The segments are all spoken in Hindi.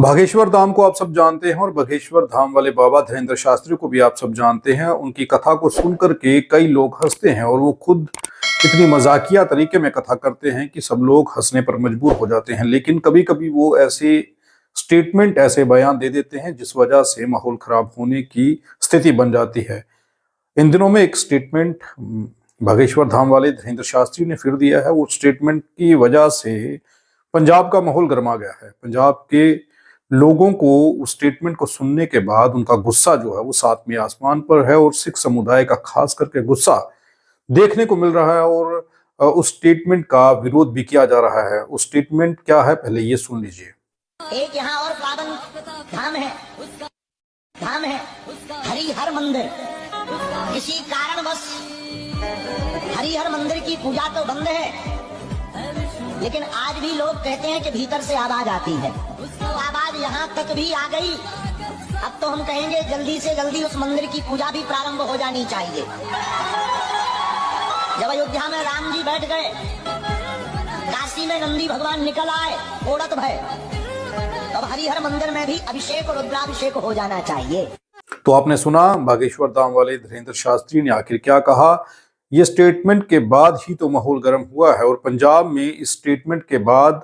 बागेश्वर धाम को आप सब जानते हैं और बागेश्वर धाम वाले बाबा धीरेंद्र शास्त्री को भी आप सब जानते हैं। उनकी कथा को सुनकर के कई लोग हंसते हैं और वो खुद इतनी मजाकिया तरीके में कथा करते हैं कि सब लोग हंसने पर मजबूर हो जाते हैं। लेकिन कभी कभी वो ऐसे स्टेटमेंट, ऐसे बयान दे देते हैं जिस वजह से माहौल खराब होने की स्थिति बन जाती है। इन दिनों में एक स्टेटमेंट बागेश्वर धाम वाले धीरेंद्र शास्त्री ने फिर दिया है। वो स्टेटमेंट की वजह से पंजाब का माहौल गर्मा गया है। पंजाब के लोगों को उस स्टेटमेंट को सुनने के बाद उनका गुस्सा जो है वो सातवें आसमान पर है और सिख समुदाय का खास करके गुस्सा देखने को मिल रहा है और उस स्टेटमेंट का विरोध भी किया जा रहा है। उस स्टेटमेंट क्या है, पहले ये सुन लीजिए। एक यहाँ और पावन धाम है हरिहर मंदिर। किसी कारणवश हरिहर मंदिर की पूजा तो बंद है, लेकिन आज भी लोग कहते हैं कि भीतर से आवाज आती है। तो आवाज यहाँ तक भी आ गई। अब तो हम कहेंगे जल्दी से जल्दी उस मंदिर की पूजा भी प्रारंभ हो जानी चाहिए। जब अयोध्या में राम जी बैठ गए, काशी में नंदी भगवान निकल आए ओड़त भय, तब हरिहर मंदिर में भी अभिषेक और रुद्राभिषेक हो जाना चाहिए। तो आपने सुना बागेश्वर धाम वाले धीरेंद्र शास्त्री ने आखिर क्या कहा। ये स्टेटमेंट के बाद ही तो माहौल गर्म हुआ है और पंजाब में इस स्टेटमेंट के बाद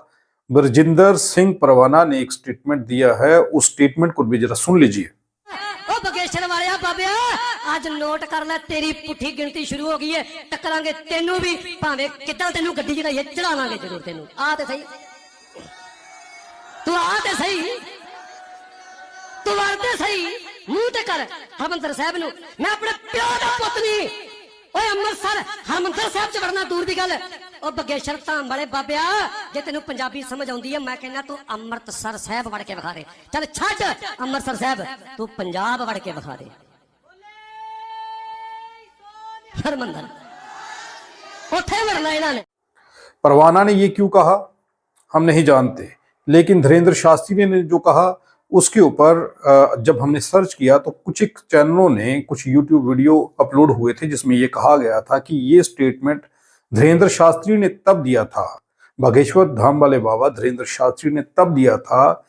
बरजिंदर सिंह परवाना ने एक स्टेटमेंट दिया है। उस स्टेटमेंट को भी जरा सुन लीजिए। ओ बगेश्वर वाले बाबे, आज नोट कर ले, तेरी पुठी गिनती शुरू हो गई है। टकरांगे तेनू भी, भावे कितना तेनू गड्डी चढ़ाइए, चढ़ावांगे जरूर तेनू। आ ते सही, तू आ ते सही, तू आते सही, मुंह ते कर हरमंदर साहब नु। मैं अपने प्यो दा पुੱਤ नहीं, ओए अमृतसर हरमंदर साहब च वड़ना दूर दी गल। ओ बगेश्वर धाम वाले बाबिया, जे तेनू पंजाबी समझ आउंदी है, मैं कहना तू अमृतसर साहब वड़ के विखा दे। चल छੱਡ अमृतसर साहब, तू पंजाब वड़ के विखा दे। हरमंदर उठे वड़ना इन्हां ने। परवाना ने ये क्यों कहा हम नहीं जानते, लेकिन धीरेंद्र शास्त्री ने जो कहा उसके ऊपर जब हमने सर्च किया तो कुछ एक चैनलों ने कुछ यूट्यूब वीडियो अपलोड हुए थे जिसमें ये कहा गया था कि ये स्टेटमेंट धीरेंद्र शास्त्री ने तब दिया था, बागेश्वर धाम वाले बाबा धीरेंद्र शास्त्री ने तब दिया था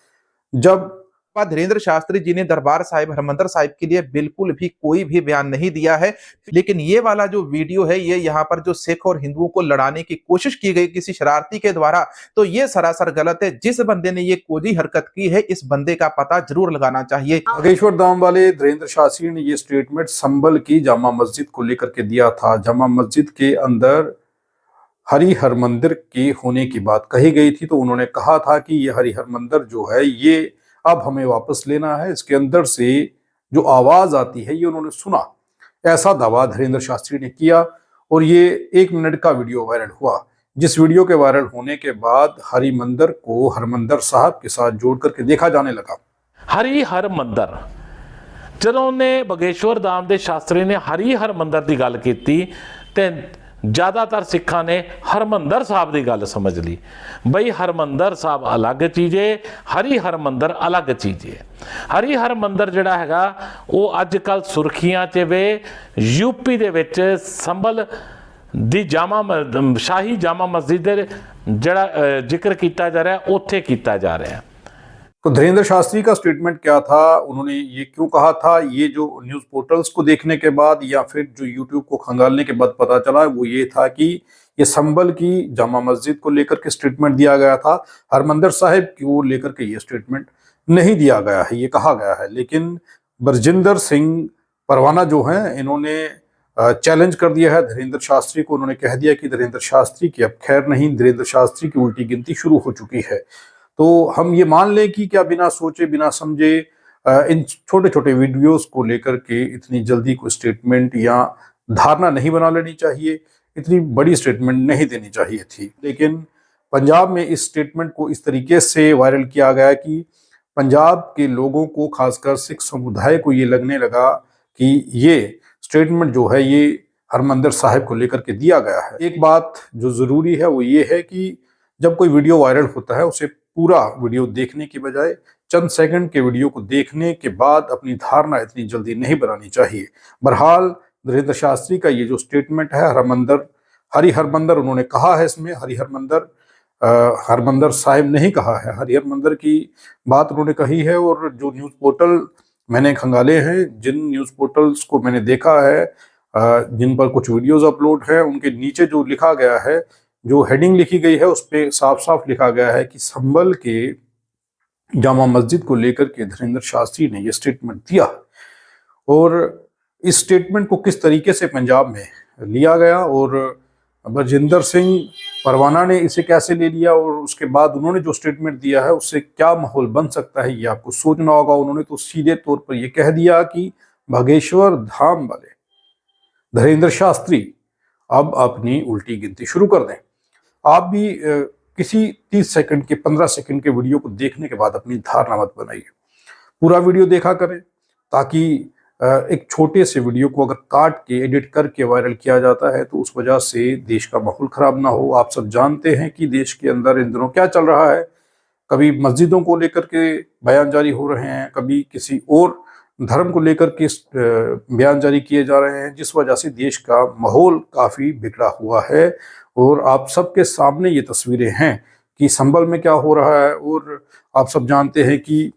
जब धीरेंद्र शास्त्री जी ने दरबार साहिब हरमंदर साहिब के लिए बिल्कुल भी कोई भी बयान नहीं दिया है। लेकिन ये वाला जो वीडियो है, ये यहाँ पर जो सिख और हिंदुओं को लड़ाने की कोशिश की गई किसी शरारती के द्वारा, तो ये सरासर गलत है। जिस बंदे ने ये कोजी हरकत की है, इस बंदे का पता जरूर लगाना चाहिए। बागेश्वर धाम वाले धीरेंद्र शास्त्री ने ये स्टेटमेंट संभल की जामा मस्जिद को लेकर के दिया था। जामा मस्जिद के अंदर हरिहर मंदिर के होने की बात कही गई थी, तो उन्होंने कहा था कि ये हरिहर मंदिर जो है ये अब हमें वापस लेना है, इसके अंदर से जो आवाज आती है ये उन्होंने सुना, ऐसा दावा धीरेंद्र शास्त्री ने किया। और ये 1 मिनट का वीडियो वायरल हुआ, जिस वीडियो के वायरल होने के बाद हरि मंदिर को हरमंदर साहब के साथ जोड़ करके देखा जाने लगा। हरिहर मंदिर ਜਦੋਂ ਨੇ ਬਗੇਸ਼ਵਰ धाम ਦੇ शास्त्री ने हरिहर मंदिर की गल की ते ज़्यादातर सिखा ने हरमंदर साहब की गल समझ ली। बई हरमंदर साहब अलग चीज़ है, हरिहर मंदिर अलग चीज़ है। हरिहर मंदिर जिहड़ा हैगा वो अजकल सुर्खियां च वे यूपी दे विच संभल दी शाही जामा मस्जिद जिहड़ा जिक्र किया जा रहा है, उत्थे किया जा रहा है। तो धीरेंद्र शास्त्री का स्टेटमेंट क्या था, उन्होंने ये क्यों कहा था, ये जो न्यूज़ पोर्टल्स को देखने के बाद या फिर जो यूट्यूब को खंगालने के बाद पता चला, वो ये था कि ये संभल की जामा मस्जिद को लेकर के स्टेटमेंट दिया गया था, हरमंदर साहिब को लेकर के ये स्टेटमेंट नहीं दिया गया है, ये कहा गया है। लेकिन बरजिंदर सिंह परवाना जो हैं, इन्होंने चैलेंज कर दिया है धीरेंद्र शास्त्री को। उन्होंने कह दिया कि धीरेंद्र शास्त्री की अब खैर नहीं, धीरेंद्र शास्त्री की उल्टी गिनती शुरू हो चुकी है। तो हम ये मान लें कि क्या बिना सोचे बिना समझे इन छोटे छोटे वीडियोस को लेकर के इतनी जल्दी कोई स्टेटमेंट या धारणा नहीं बना लेनी चाहिए, इतनी बड़ी स्टेटमेंट नहीं देनी चाहिए थी। लेकिन पंजाब में इस स्टेटमेंट को इस तरीके से वायरल किया गया कि पंजाब के लोगों को, खासकर सिख समुदाय को ये लगने लगा कि ये स्टेटमेंट जो है ये हरमंदर साहिब को लेकर के दिया गया है। एक बात जो ज़रूरी है वो ये है कि जब कोई वीडियो वायरल होता है उसे पूरा वीडियो देखने की बजाय चंद सेकंड के वीडियो को देखने के बाद अपनी धारणा इतनी जल्दी नहीं बनानी चाहिए। बहरहाल धीरेंद्र शास्त्री का ये जो स्टेटमेंट है हरिहर मंदिर उन्होंने कहा है, इसमें हरिहर मंदिर हरमंदर साहिब नहीं कहा है। हरिहर की बात उन्होंने कही है। और जो न्यूज़ पोर्टल मैंने खंगाले हैं, जिन न्यूज़ पोर्टल्स को मैंने देखा है, जिन पर कुछ वीडियोस अपलोड हैं, उनके नीचे जो लिखा गया है, जो हेडिंग लिखी गई है, उस पर साफ साफ लिखा गया है कि संभल के जामा मस्जिद को लेकर के धीरेन्द्र शास्त्री ने ये स्टेटमेंट दिया। और इस स्टेटमेंट को किस तरीके से पंजाब में लिया गया और बरजिंदर सिंह परवाना ने इसे कैसे ले लिया और उसके बाद उन्होंने जो स्टेटमेंट दिया है उससे क्या माहौल बन सकता है, ये आपको सोचना होगा। उन्होंने तो सीधे तौर पर यह कह दिया कि बागेश्वर धाम वाले धीरेन्द्र शास्त्री अब अपनी उल्टी गिनती शुरू कर दें। आप भी किसी 30 सेकंड के 15 सेकंड के वीडियो को देखने के बाद अपनी धारणा मत बनाइए, पूरा वीडियो देखा करें, ताकि एक छोटे से वीडियो को अगर काट के एडिट करके वायरल किया जाता है तो उस वजह से देश का माहौल खराब ना हो। आप सब जानते हैं कि देश के अंदर इन दिनों क्या चल रहा है, कभी मस्जिदों को लेकर के बयान जारी हो रहे हैं, कभी किसी और धर्म को लेकर के बयान जारी किए जा रहे हैं, जिस वजह से देश का माहौल काफ़ी बिगड़ा हुआ है। और आप सबके सामने ये तस्वीरें हैं कि संभल में क्या हो रहा है, और आप सब जानते हैं कि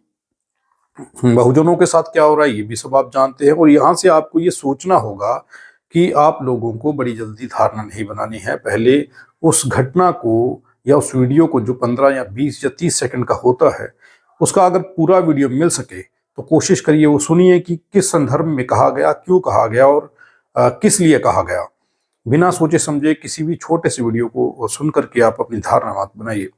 बहुजनों के साथ क्या हो रहा है, ये भी सब आप जानते हैं। और यहाँ से आपको ये सोचना होगा कि आप लोगों को बड़ी जल्दी धारणा नहीं बनानी है। पहले उस घटना को या उस वीडियो को जो 15 या 20 या 30 सेकंड का होता है, उसका अगर पूरा वीडियो मिल सके तो कोशिश करिए वो सुनिए कि किस संदर्भ में कहा गया, क्यों कहा गया और किस लिए कहा गया। बिना सोचे समझे किसी भी छोटे से वीडियो को सुन करके आप अपनी धारणा मत बनाइए।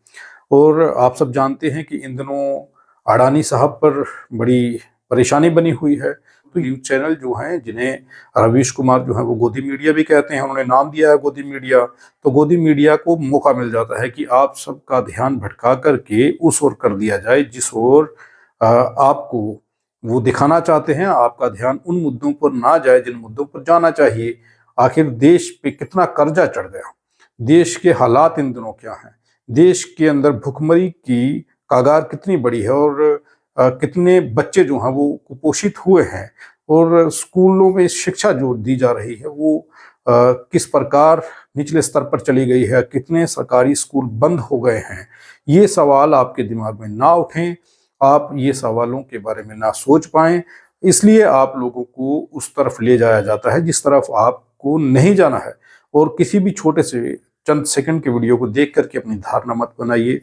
और आप सब जानते हैं कि इन दिनों अडानी साहब पर बड़ी परेशानी बनी हुई है। तो न्यूज चैनल जो हैं, जिन्हें रवीश कुमार जो है वो गोदी मीडिया भी कहते हैं, उन्होंने नाम दिया है गोदी मीडिया, तो गोदी मीडिया को मौका मिल जाता है कि आप सबका ध्यान भटका करके उस ओर कर दिया जाए जिस ओर आपको वो दिखाना चाहते हैं। आपका ध्यान उन मुद्दों पर ना जाए जिन मुद्दों पर जाना चाहिए। आखिर देश पे कितना कर्जा चढ़ गया, देश के हालात इन दिनों क्या हैं, देश के अंदर भुखमरी की कागार कितनी बड़ी है, और कितने बच्चे जो हैं वो कुपोषित हुए हैं, और स्कूलों में शिक्षा जो दी जा रही है वो किस प्रकार निचले स्तर पर चली गई है, कितने सरकारी स्कूल बंद हो गए हैं। ये सवाल आपके दिमाग में ना उठें, आप ये सवालों के बारे में ना सोच पाएं, इसलिए आप लोगों को उस तरफ ले जाया जाता है जिस तरफ आपको नहीं जाना है। और किसी भी छोटे से चंद सेकंड के वीडियो को देख करके अपनी धारणा मत बनाइए।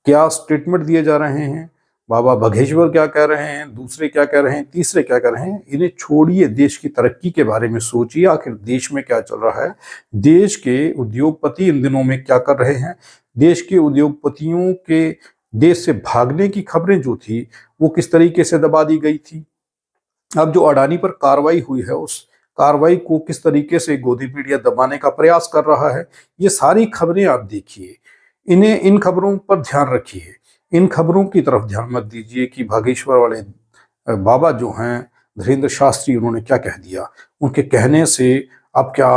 क्या स्टेटमेंट दिए जा रहे हैं, बाबा बागेश्वर क्या कह रहे हैं, दूसरे क्या कह रहे हैं, तीसरे क्या कह रहे हैं, इन्हें छोड़िए। देश की तरक्की के बारे में सोचिए, आखिर देश में क्या चल रहा है, देश के उद्योगपति इन दिनों में क्या कर रहे हैं। देश के उद्योगपतियों के देश से भागने की खबरें जो थी वो किस तरीके से दबा दी गई थी। अब जो अडानी पर कार्रवाई हुई है, उस कार्रवाई को किस तरीके से गोदी मीडिया दबाने का प्रयास कर रहा है, ये सारी खबरें आप देखिए। इन खबरों पर ध्यान रखिए, इन खबरों की तरफ ध्यान मत दीजिए कि बागेश्वर वाले बाबा जो हैं धीरेन्द्र शास्त्री, उन्होंने क्या कह दिया। उनके कहने से अब क्या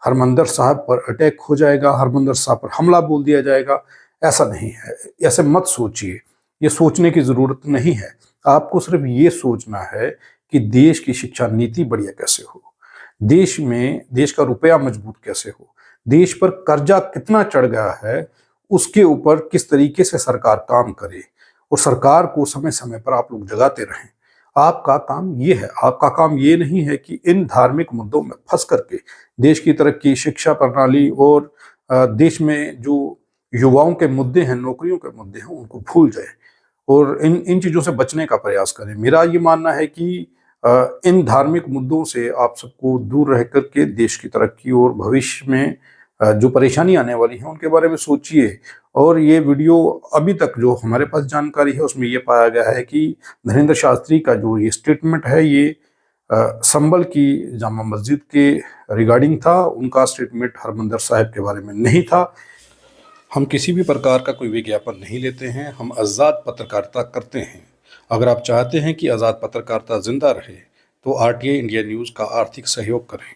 हरमंदर साहब पर अटैक हो जाएगा, हरमंदर साहब पर हमला बोल दिया जाएगा? ऐसा नहीं है, ऐसे मत सोचिए, ये सोचने की ज़रूरत नहीं है। आपको सिर्फ ये सोचना है कि देश की शिक्षा नीति बढ़िया कैसे हो, देश में देश का रुपया मजबूत कैसे हो, देश पर कर्जा कितना चढ़ गया है, उसके ऊपर किस तरीके से सरकार काम करे, और सरकार को समय समय पर आप लोग जगाते रहें। आपका काम ये है, आपका काम ये नहीं है कि इन धार्मिक मुद्दों में फंस करके देश की तरक्की, शिक्षा प्रणाली और देश में जो युवाओं के मुद्दे हैं, नौकरियों के मुद्दे हैं, उनको भूल जाए और इन चीज़ों से बचने का प्रयास करें। मेरा ये मानना है कि इन धार्मिक मुद्दों से आप सबको दूर रह करके देश की तरक्की और भविष्य में जो परेशानी आने वाली है उनके बारे में सोचिए। और ये वीडियो अभी तक जो हमारे पास जानकारी है उसमें ये पाया गया है कि धीरेन्द्र शास्त्री का जो ये स्टेटमेंट है ये संभल की जामा मस्जिद के रिगार्डिंग था। उनका स्टेटमेंट हरमंदर साहिब के बारे में नहीं था। हम किसी भी प्रकार का कोई विज्ञापन नहीं लेते हैं, हम आज़ाद पत्रकारिता करते हैं। अगर आप चाहते हैं कि आज़ाद पत्रकारिता जिंदा रहे तो RTI इंडिया न्यूज़ का आर्थिक सहयोग करें।